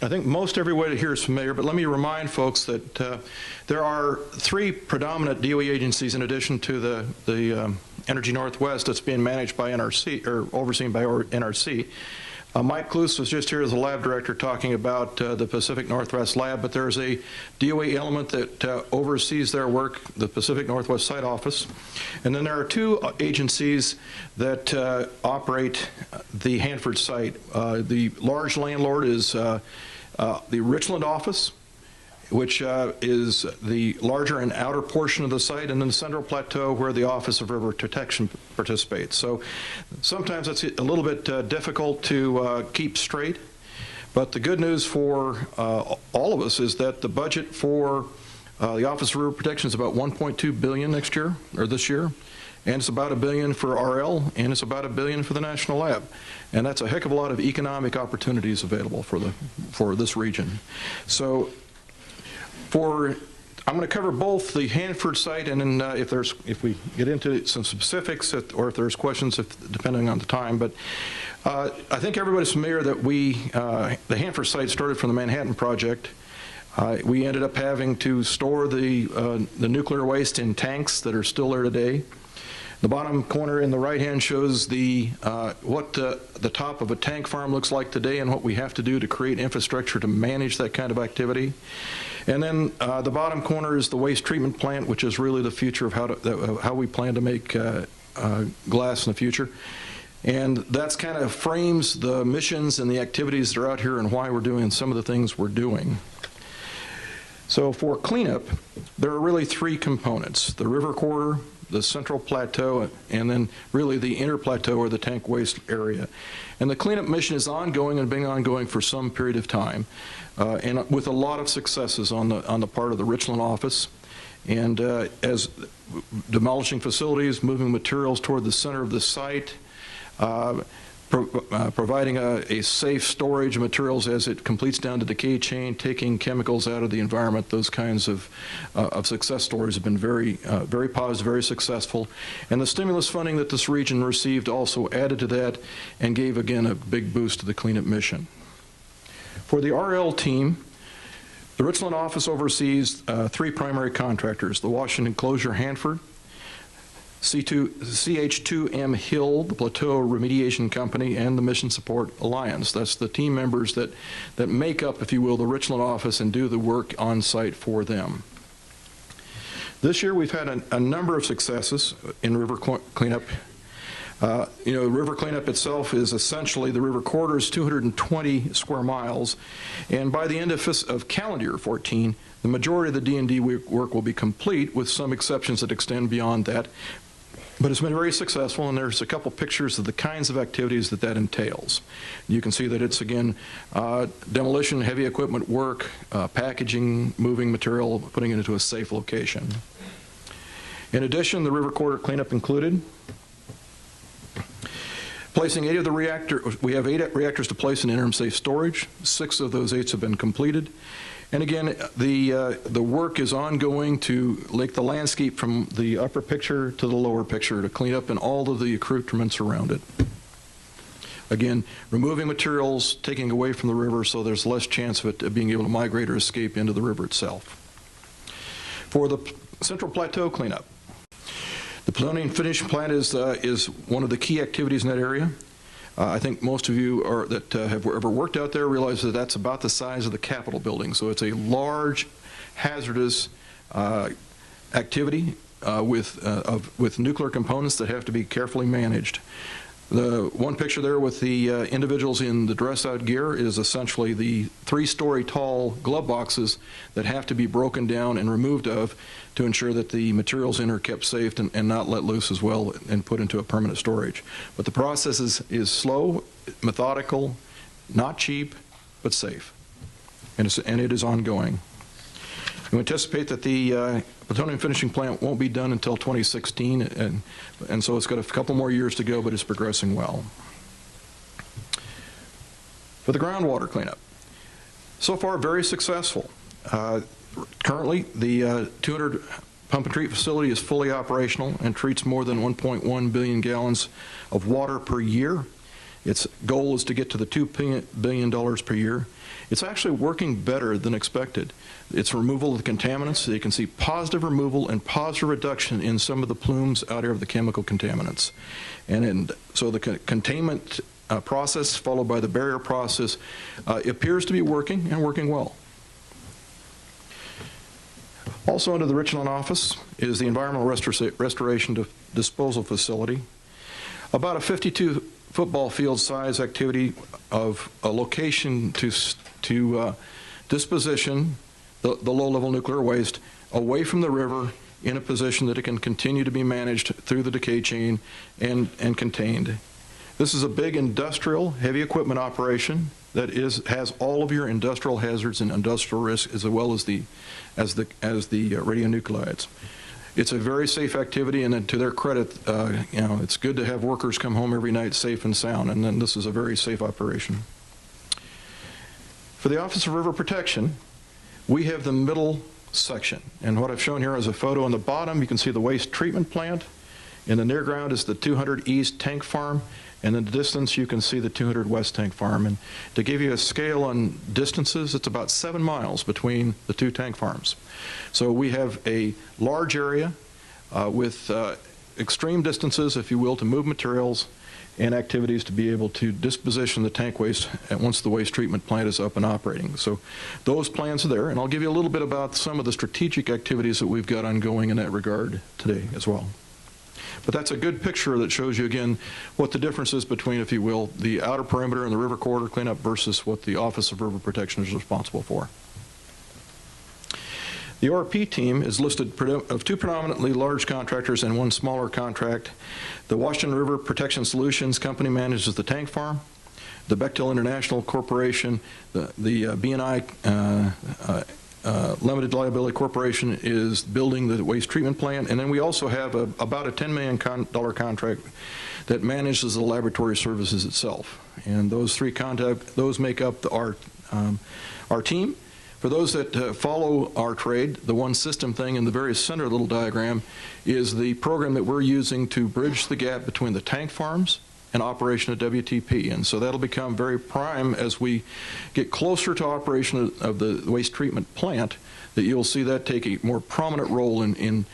I think most everybody here is familiar, but let me remind folks that there are 3 predominant DOE agencies in addition to the Energy Northwest that's being managed by NRC, or overseen by NRC. Mike Cluse was just here as the lab director talking about the Pacific Northwest Lab, but there's a DOE element that oversees their work, the Pacific Northwest Site Office. And then there are 2 agencies that operate the Hanford Site. The large landlord is the Richland office, which is the larger and outer portion of the site, and then the Central Plateau, where the Office of River Protection participates. So sometimes it's a little bit difficult to keep straight, but the good news for all of us is that the budget for the Office of River Protection is about $1.2 billion next year, or this year, and it's about $1 billion for RL, and it's about $1 billion for the National Lab. And that's a heck of a lot of economic opportunities available for this region. So I'm going to cover both the Hanford site, and then if we get into some specifics, or if there's questions, depending on the time. But I think everybody's familiar that the Hanford site started from the Manhattan Project. We ended up having to store the nuclear waste in tanks that are still there today. The bottom corner in the right hand shows what the top of a tank farm looks like today, and what we have to do to create infrastructure to manage that kind of activity. And then the bottom corner is the waste treatment plant, which is really the future of how we plan to make glass in the future. And that's kind of frames the missions and the activities that are out here and why we're doing some of the things we're doing. So for cleanup, there are really 3 components: the river corridor, the Central Plateau, and then really the inner plateau, or the tank waste area. And the cleanup mission is ongoing and been ongoing for some period of time, and with a lot of successes on the part of the Richland office. And as demolishing facilities, moving materials toward the center of the site, providing a safe storage of materials as it completes down the decay chain, taking chemicals out of the environment. Those kinds of success stories have been very positive, very successful. And the stimulus funding that this region received also added to that and gave, again, a big boost to the cleanup mission. For the RL team, the Richland office oversees 3 primary contractors: the Washington Closure Hanford, CH2M Hill, the Plateau Remediation Company, and the Mission Support Alliance. That's the team members that make up, if you will, the Richland office and do the work on site for them. This year we've had a number of successes in river cleanup. River cleanup itself is essentially, the river corridor is 220 square miles, and by the end of calendar year 14, the majority of the D&D work will be complete, with some exceptions that extend beyond that. But it's been very successful, and there's a couple pictures of the kinds of activities that entails. You can see that it's, again, demolition, heavy equipment work, packaging, moving material, putting it into a safe location. In addition, the river corridor cleanup included placing 8 of the reactors. We have 8 reactors to place in interim safe storage. 6 of those 8 have been completed. And again, the work is ongoing to lake the landscape from the upper picture to the lower picture to clean up and all of the accoutrements around it. Again, removing materials, taking away from the river, so there's less chance of it being able to migrate or escape into the river itself. For the Central Plateau cleanup, the plutonium finishing plant is one of the key activities in that area. I think most of you that have ever worked out there realize that that's about the size of the Capitol building. So it's a large, hazardous activity with nuclear components that have to be carefully managed. The one picture there with the individuals in the dress-out gear is essentially the 3-story tall glove boxes that have to be broken down and removed to ensure that the materials in are kept safe and not let loose as well and put into a permanent storage. But the process is slow, methodical, Not cheap, but safe. And it is ongoing. We anticipate that the plutonium finishing plant won't be done until 2016, and so it's got a couple more years to go, but it's progressing well. For the groundwater cleanup, so far very successful. Currently, the 200 pump and treat facility is fully operational and treats more than 1.1 billion gallons of water per year. Its goal is to get to the $2 billion per year. It's actually working better than expected. Its removal of the contaminants, so you can see positive removal and positive reduction in some of the plumes out here of the chemical contaminants. And so the containment process followed by the barrier process appears to be working and working well. Also under the Richland office is the Environmental Restoration Disposal Facility. About a 52 football field size activity of a location to disposition the low-level nuclear waste away from the river in a position that it can continue to be managed through the decay chain and contained. This is a big industrial, heavy equipment operation that has all of your industrial hazards and industrial risks as well as the radionuclides. It's a very safe activity, and to their credit, it's good to have workers come home every night safe and sound, and then this is a very safe operation. For the Office of River Protection, we have the middle section, and what I've shown here is a photo on the bottom. You can see the waste treatment plant. In the near ground is the 200 East tank farm, and in the distance you can see the 200 West tank farm. And to give you a scale on distances, it's about 7 miles between the two tank farms. So we have a large area with extreme distances, if you will, to move materials and activities to be able to disposition the tank waste once the waste treatment plant is up and operating. So those plans are there, and I'll give you a little bit about some of the strategic activities that we've got ongoing in that regard today as well. But that's a good picture that shows you again what the difference is between, if you will, the outer perimeter and the river corridor cleanup versus what the Office of River Protection is responsible for. The ORP team is listed of 2 predominantly large contractors and 1 smaller contract. The Washington River Protection Solutions Company manages the tank farm. The Bechtel International Corporation, the B&I Limited Liability Corporation is building the waste treatment plant, and then we also have about a $10 million contract that manages the laboratory services itself. And those 3 those make up our team. For those that follow our trade, the one system thing in the very center of the little diagram is the program that we're using to bridge the gap between the tank farms and operation of WTP. And so that'll become very prime as we get closer to operation of the waste treatment plant, that you'll see that take a more prominent role in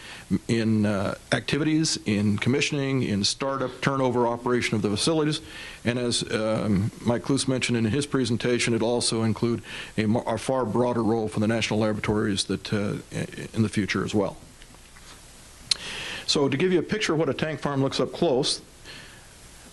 activities, in commissioning, in startup, turnover, operation of the facilities. And as Mike Kloos mentioned in his presentation, it'll also include a far broader role for the national laboratories that in the future as well. So to give you a picture of what a tank farm looks up close,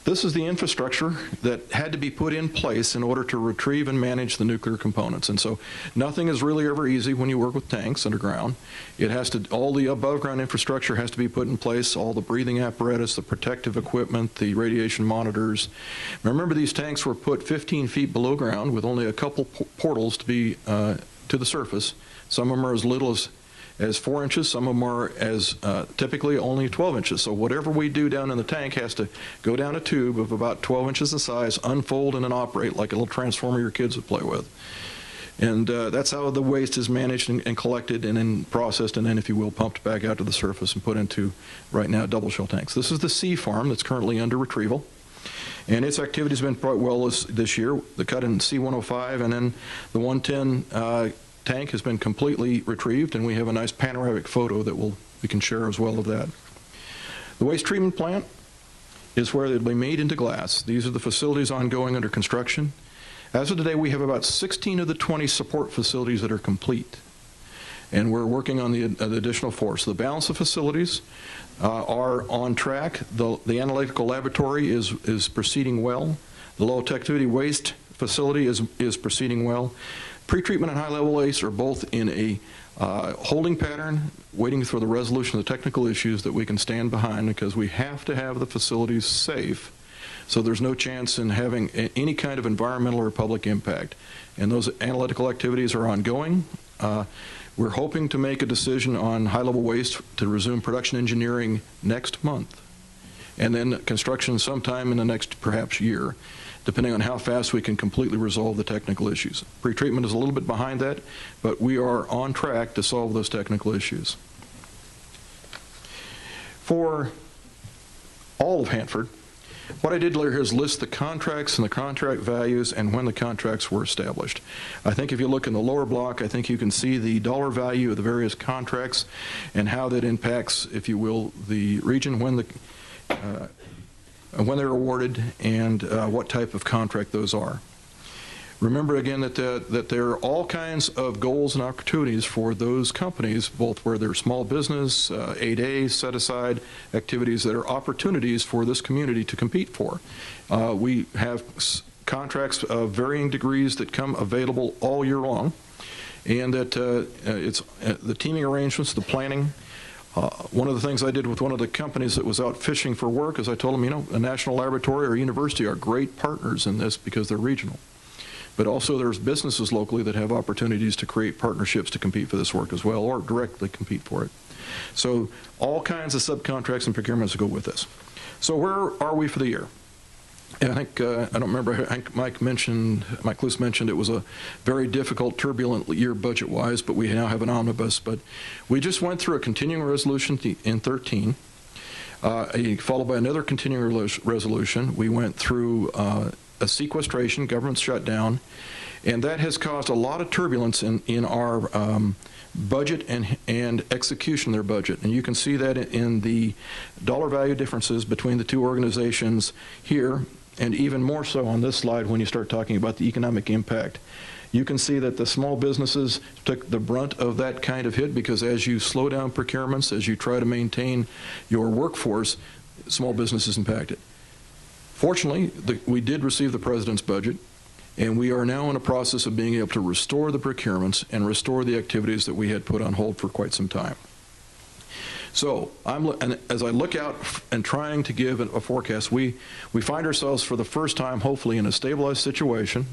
this is the infrastructure that had to be put in place in order to retrieve and manage the nuclear components. And so nothing is really ever easy when you work with tanks underground. It has to, all the above ground infrastructure has to be put in place, all the breathing apparatus, the protective equipment, the radiation monitors. Remember, these tanks were put 15 feet below ground with only a couple portals to be to the surface. Some of them are as little as 4 inches, some of them are as typically only 12 inches. So whatever we do down in the tank has to go down a tube of about 12 inches in size, unfold and then operate like a little transformer your kids would play with. And that's how the waste is managed and collected and then processed and then, if you will, pumped back out to the surface and put into, right now, double shell tanks. This is the C farm that's currently under retrieval. And its activity has been quite well this year. The cut in C105 and then the 110 tank has been completely retrieved, and we have a nice panoramic photo that we can share as well of that. The waste treatment plant is where they'll be made into glass. These are the facilities ongoing under construction. As of today, we have about 16 of the 20 support facilities that are complete, and we're working on the additional 4. So the balance of facilities are on track. The analytical laboratory is proceeding well. The low activity waste facility is proceeding well. Pretreatment and high-level waste are both in a holding pattern, waiting for the resolution of the technical issues that we can stand behind, because we have to have the facilities safe So there's no chance in having any kind of environmental or public impact. And those analytical activities are ongoing. We're hoping to make a decision on high-level waste to resume production engineering next month, and then construction sometime in the next perhaps year, depending on how fast we can completely resolve the technical issues. Pretreatment is a little bit behind that, but we are on track to solve those technical issues. For all of Hanford, what I did here is list the contracts and the contract values and when the contracts were established. I think if you look in the lower block, I think you can see the dollar value of the various contracts and how that impacts, if you will, the region when they're awarded and what type of contract those are. Remember again that there are all kinds of goals and opportunities for those companies, both where they're small business, 8A, set-aside activities that are opportunities for this community to compete for. We have contracts of varying degrees that come available all year long, and that it's the teaming arrangements, the planning. One of the things I did with one of the companies that was out fishing for work is I told them, you know, a national laboratory or university are great partners in this because they're regional. But also there's businesses locally that have opportunities to create partnerships to compete for this work as well, or directly compete for it. So all kinds of subcontracts and procurements go with this. So where are we for the year? And I think, I don't remember, I think Mike Luce mentioned it was a very difficult, turbulent year budget-wise, but we now have an omnibus. But we just went through a continuing resolution in 13, followed by another continuing resolution. We went through a sequestration, government shutdown, and that has caused a lot of turbulence in our budget and execution of their budget. And you can see that in the dollar value differences between the two organizations here, and even more so on this slide when you start talking about the economic impact. You can see that the small businesses took the brunt of that kind of hit, because as you slow down procurements, as you try to maintain your workforce, small businesses impacted. Fortunately, we did receive the President's budget, and we are now in a process of being able to restore the procurements and restore the activities that we had put on hold for quite some time. So as I look out and trying to give a forecast, we find ourselves for the first time, hopefully, in a stabilized situation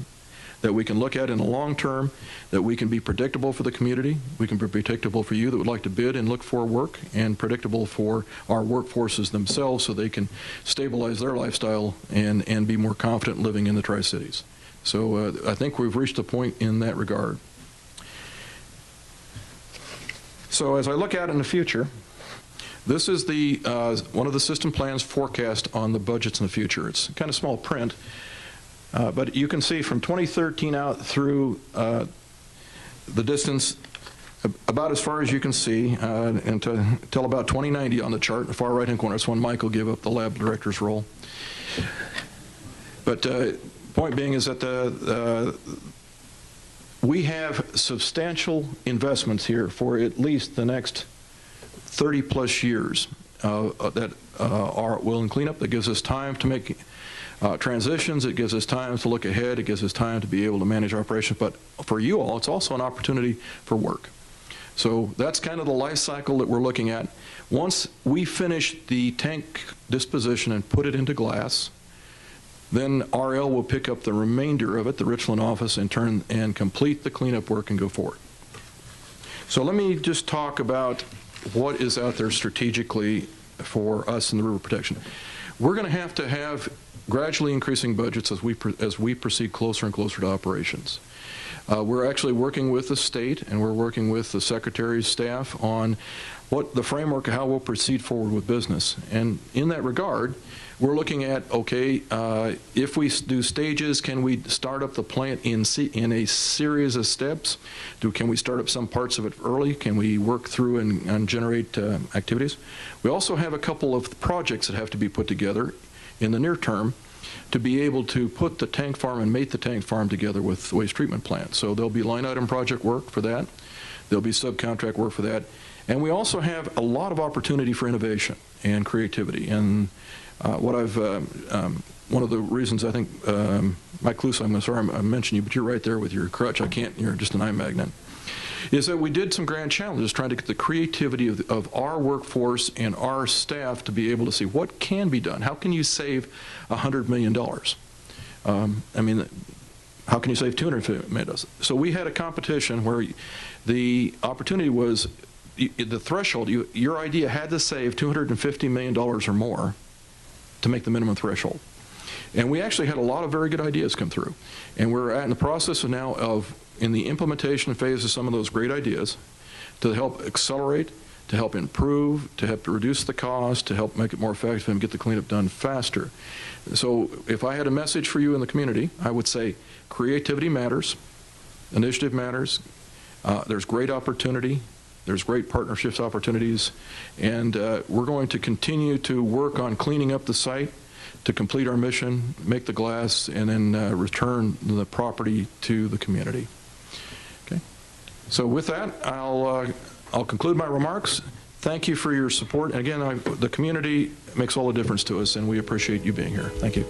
that we can look at in the long term, that we can be predictable for the community, we can be predictable for you that would like to bid and look for work, and predictable for our workforces themselves so they can stabilize their lifestyle and be more confident living in the Tri-Cities. So I think we've reached a point in that regard. So as I look out in the future, this is the one of the system plans forecast on the budgets in the future. It's kind of small print. But you can see from 2013 out through the distance about as far as you can see, and till about 2090 on the chart in the far right-hand corner. That's when Michael gave up the lab director's role. But point being is that we have substantial investments here for at least the next 30-plus years that will clean up. That gives us time to make transitions. It gives us time to look ahead. It gives us time to be able to manage operations. But for you all, it's also an opportunity for work. So that's kind of the life cycle that we're looking at. Once we finish the tank disposition and put it into glass, then RL will pick up the remainder of it, the Richland office, and complete the cleanup work and go forward. So let me just talk about what is out there strategically for us in the river protection. We're going to have gradually increasing budgets as we proceed closer and closer to operations. We're actually working with the state, and we're working with the Secretary's staff on what the framework of how we'll proceed forward with business. And in that regard, we're looking at, okay, if we do stages, can we start up the plant in a series of steps? Can we start up some parts of it early? Can we work through and generate activities? We also have a couple of projects that have to be put together in the near term to be able to put the tank farm and mate the tank farm together with the waste treatment plant. So there'll be line item project work for that. There'll be subcontract work for that. And we also have a lot of opportunity for innovation and creativity. And one of the reasons I think, Mike Luce, I'm sorry I mentioned you, but you're right there with your crutch. I can't, you're just an eye magnet. is that we did some grand challenges trying to get the creativity of our workforce and our staff to be able to see what can be done. How can you save $100 million? I mean, how can you save $250 million? So we had a competition where the opportunity was the threshold. Your idea had to save $250 million or more to make the minimum threshold. And we actually had a lot of very good ideas come through. And we're in the process of now of, in the implementation phase of some of those great ideas, to help accelerate, to help improve, to help reduce the cost, to help make it more effective and get the cleanup done faster. So if I had a message for you in the community, I would say creativity matters, initiative matters, there's great opportunity, there's great partnerships opportunities, and we're going to continue to work on cleaning up the site to complete our mission, make the glass, and then return the property to the community. Okay. So with that, I'll conclude my remarks. Thank you for your support. And again, the community makes all the difference to us, and we appreciate you being here. Thank you.